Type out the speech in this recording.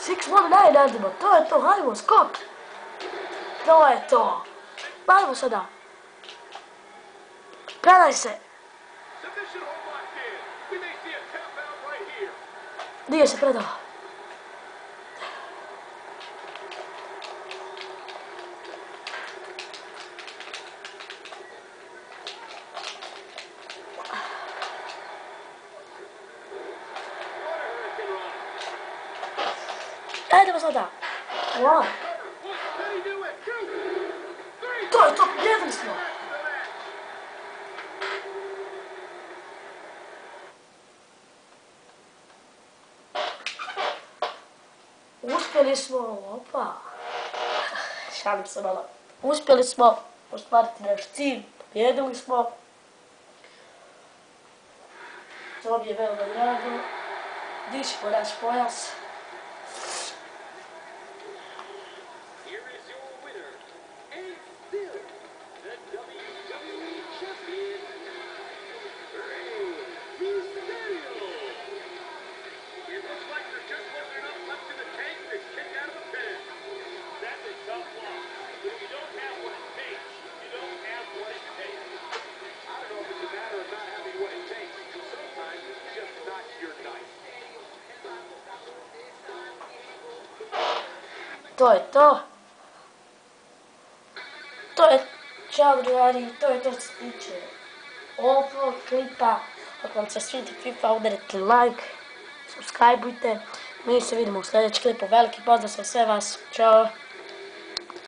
619 radimo, to je to, hajmo, skok. To je to. Hajmo sada. Predaj se. Nije se predao. Ajdemo sada. Wow. To je to, pobjedili smo. Uspjeli smo, opa. Šalim se malo. Uspjeli smo ostvariti naš cilj, pobjedili smo. To mi je veoma drago. Dišimo naš pojas. To je to. Ćao drugari, to je to što se tiče ovog klipa. Ako vam se svidi FIFA, udarite like, subscribeujte. Mi se vidimo u sljedećem klipu. Veliki pozdrav za sve vas. Ćao.